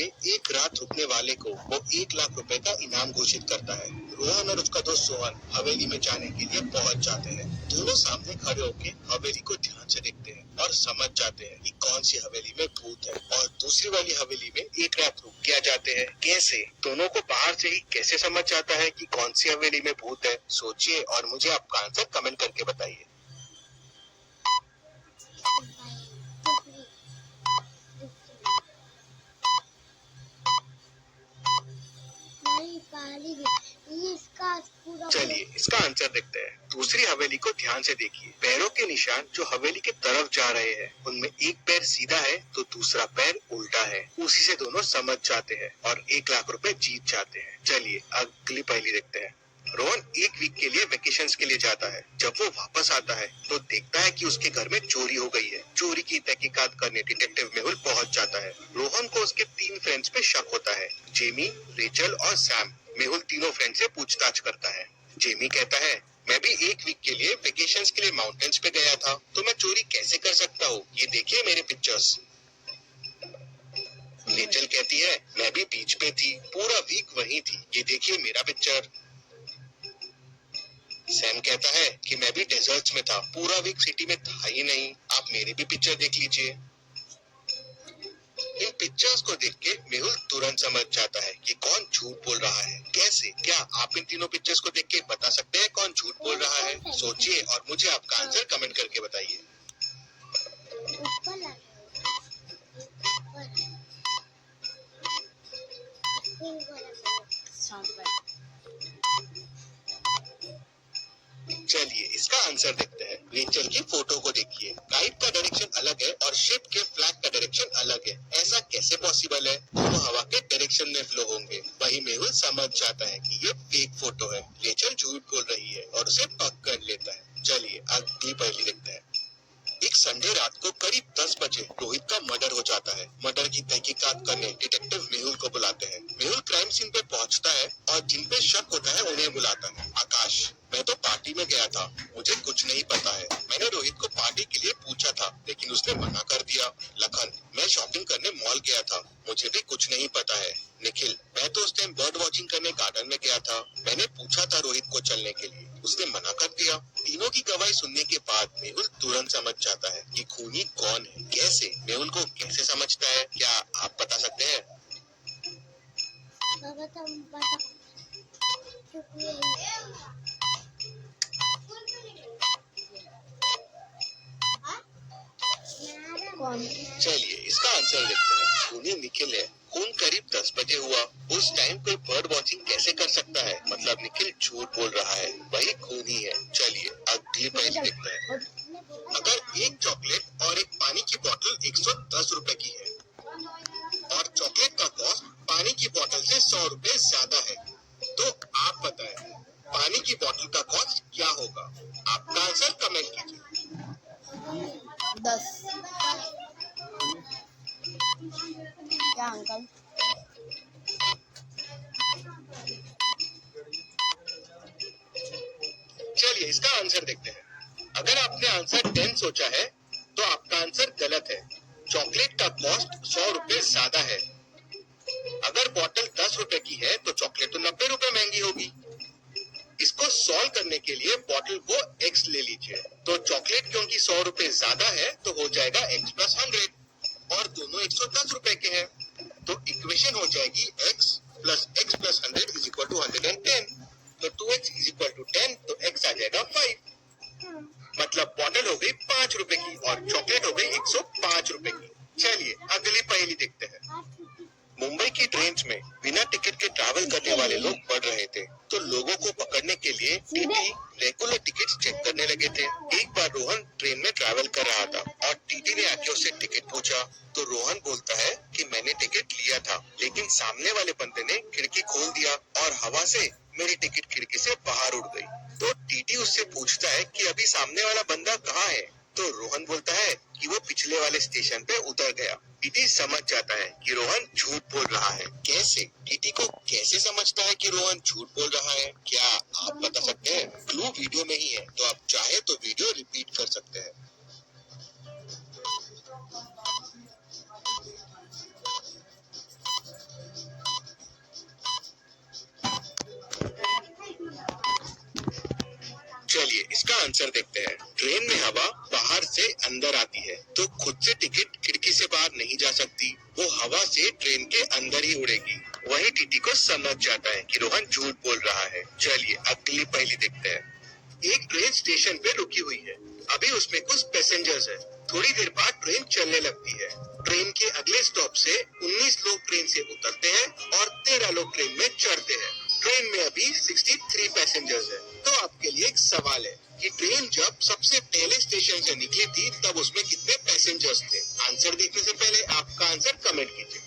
में एक रात रुकने वाले को वो 1 लाख रुपए का इनाम घोषित करता है। रोहन और उसका दोस्त सोहन हवेली में जाने के लिए पहुंच जाते हैं। दोनों सामने खड़े होकर हवेली को ध्यान से देखते हैं और समझ जाते हैं कि कौन सी हवेली में भूत है और दूसरी वाली हवेली में एक रात रुक के आ जाते हैं। कैसे? दोनों को बाहर से ही कैसे समझ जाता है कि कौन सी हवेली में भूत है? सोचिए और मुझे आपका आंसर कमेंट करके बताइए। चलिए इसका आंसर देखते हैं। दूसरी हवेली को ध्यान से देखिए। पैरों के निशान जो हवेली के तरफ जा रहे हैं, उनमें एक पैर सीधा है तो दूसरा पैर उल्टा है। उसी से दोनों समझ जाते हैं और 1 लाख रुपए जीत जाते हैं। चलिए अगली पहेली देखते हैं। रोहन 1 वीक के लिए वेकेशंस के लिए जाता है। जब वो वापस आता है तो देखता है कि उसके घर में चोरी हो गई है। चोरी की तहकीकात करने डिटेक्टिव मेहुल पहुंच जाता है। रोहन को उसके 3 फ्रेंड्स पे शक होता है, जेमी, रेचल और सैम। मेहुल तीनों फ्रेंड से पूछताछ करता है। जेमी कहता है, मैं भी 1 वीक के लिए वेकेशंस के लिए माउंटेन्स पे गया था, तो मैं चोरी कैसे कर सकता हूँ? ये देखिए मेरे पिक्चर्स। रेचल कहती है, मैं भी बीच पे थी, पूरा वीक वहीं थी, ये देखिए मेरा पिक्चर। सैम कहता है कि मैं भी डेजर्ट्स में था, पूरा वीक सिटी में था ही नहीं, आप मेरी भी पिक्चर देख लीजिए। इन पिक्चर्स को देख के मेहुल तुरंत समझ जाता है कि कौन झूठ बोल रहा है। कैसे? क्या आप इन तीनों पिक्चर्स को देख के बता सकते हैं कौन झूठ बोल रहा है? सोचिए और मुझे आपका आंसर कमेंट करके बताइए। चलिए इसका आंसर देखते हैं। रेचल की फोटो को देखिए। काइट का डायरेक्शन अलग है और शिप के फ्लैग का डायरेक्शन अलग है। ऐसा कैसे पॉसिबल है? दोनों हवा के डायरेक्शन में फ्लो होंगे। वही मेहुल समझ जाता है कि ये फेक फोटो है। रेचल झूठ बोल रही है और उसे पक कर लेता है। चलिए अगली पहेली देखते हैं। एक संडे रात को करीब 10 बजे रोहित का मर्डर हो जाता है। मर्डर की तहकीकात करने डिटेक्टिव मेहुल को बुलाते हैं। मेहुल क्राइम सीन पे पहुंचता है और जिन पे शक होता है उन्हें बुलाता है। आकाश, मैं तो पार्टी में गया था, मुझे कुछ नहीं पता है। मैंने रोहित को पार्टी के लिए पूछा था लेकिन उसने मना कर दिया। लखन, मैं शॉपिंग करने मॉल गया था, मुझे भी कुछ नहीं पता है। निखिल, मैं तो उस टाइम बर्ड वॉचिंग करने गार्डन में गया था, मैंने पूछा था रोहित को चलने के लिए, उसने मना कर दिया। तीनों की गवाही सुनने के बाद मेहुल तुरंत समझ जाता है कि खूनी कौन है। कैसे? मेहुल को कैसे समझता है? क्या आप बता सकते हैं? चलिए इसका आंसर देखते हैं। खूनी निखिल है। खून करीब 10 बजे हुआ। उस टाइम कोई बर्ड वॉचिंग कैसे कर सकता है? मतलब निखिल झूठ बोल रहा है, वही खूनी है। चलिए अगली पहेली देखते हैं। अगर एक चॉकलेट और एक पानी की बोतल 110 रुपए की है और चॉकलेट का कॉस्ट पानी की बोतल से 100 रुपए ज्यादा है, तो आप बताएं पानी की बोतल का कॉस्ट क्या होगा? आपका आंसर कमेंट कीजिए। 10। क्या अंकल? चलिए इसका आंसर देखते हैं। अगर आपने आंसर 10 सोचा है तो आपका आंसर गलत है। चॉकलेट का कॉस्ट 100 रुपए ज्यादा है। अगर बोतल 10 रुपए की है तो चॉकलेट तो 90 रुपए महंगी होगी। इसको सॉल्व करने के लिए बोतल को x ले लीजिए, तो चॉकलेट क्योंकि 100 रुपए ज्यादा है तो हो जाएगा x + 100 और दोनों 110 रुपए के हैं, तो इक्वेशन हो जाएगी x + x + 100 = 110। तो 2x = 10, तो x आ जाएगा 5। मतलब बोतल हो गई 5 रुपए की और चॉकलेट हो गई 105 रुपए की। चलिए अगली पहेली देखते हैं। मुंबई की ट्रेन में बिना टिकट के ट्रैवल करने वाले लोग बढ़ रहे थे, तो लोगों को पकड़ने के लिए टीटी रेगुलर टिकट चेक करने लगे थे। एक बार रोहन ट्रेन में ट्रैवल कर रहा था और टीटी ने आके उससे टिकट पूछा, तो रोहन बोलता है कि मैंने टिकट लिया था, लेकिन सामने वाले बंदे ने खिड़की खोल दिया और हवा से मेरी टिकट खिड़की से बाहर उड़ गई। तो टीटी उससे पूछता है कि अभी सामने वाला बंदा कहाँ है? तो रोहन बोलता है कि वो पिछले वाले स्टेशन पे उतर गया। टीटी समझ जाता है कि रोहन झूठ बोल रहा है। कैसे? टीटी को कैसे समझता है कि रोहन झूठ बोल रहा है? क्या आप बता सकते हैं? क्लू वीडियो में ही है, तो आप चाहे तो वीडियो रिपीट कर सकते हैं। इसका आंसर देखते हैं। ट्रेन में हवा बाहर से अंदर आती है, तो खुद से टिकट खिड़की से बाहर नहीं जा सकती, वो हवा से ट्रेन के अंदर ही उड़ेगी। वही टीटी को समझ जाता है कि रोहन झूठ बोल रहा है। चलिए अगली पहेली देखते हैं। एक ट्रेन स्टेशन पे रुकी हुई है, अभी उसमें कुछ पैसेंजर्स है। थोड़ी देर बाद ट्रेन चलने लगती है। ट्रेन के अगले स्टॉप से 19 लोग ट्रेन से उतरते हैं और 13 लोग ट्रेन में चढ़ते हैं। ट्रेन में अभी 63 पैसेंजर्स है। तो आपके लिए एक सवाल है कि ट्रेन जब सबसे पहले स्टेशन से निकली थी तब उसमें कितने पैसेंजर्स थे? आंसर देखने से पहले आपका आंसर कमेंट कीजिए।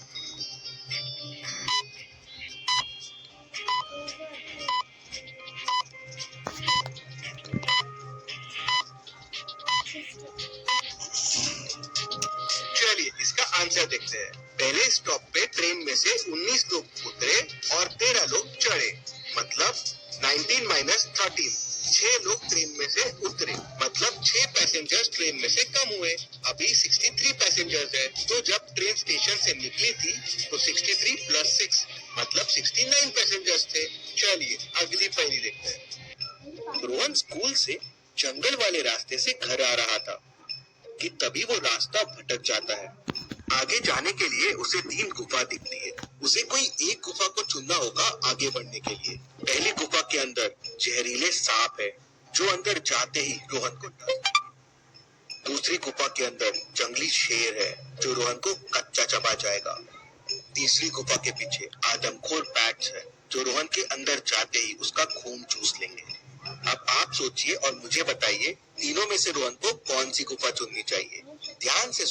चलिए इसका आंसर देखते हैं। पहले स्टॉप पे ट्रेन में से 19 लोग उतरे और 13 लोग चढ़े, मतलब 19 माइनस 13। 6 लोग ट्रेन में से उतरे, मतलब 6 पैसेंजर्स ट्रेन में से कम हुए। अभी 63 पैसेंजर्स है। तो जब ट्रेन स्टेशन से निकली थी तो 63 प्लस 6 मतलब 69 पैसेंजर्स थे। चलिए अगली पहेली देखते हैं। रोहन स्कूल से जंगल वाले रास्ते से घर आ रहा था कि तभी वो रास्ता भटक जाता है। आगे जाने के लिए उसे 3 गुफा दिखती है। उसे कोई एक गुफा को चुनना होगा आगे बढ़ने के लिए। पहली गुफा के अंदर जहरीले सांप है, जो अंदर जाते ही रोहन को डर। दूसरी गुफा के अंदर जंगली शेर है, जो रोहन को कच्चा चबा जाएगा। तीसरी गुफा के पीछे आदमखोर बैट्स है, जो रोहन के अंदर जाते ही उसका खून चूस लेंगे। अब आप सोचिए और मुझे बताइए, तीनों में से रोहन को कौन सी गुफा चुननी चाहिए? ध्यान से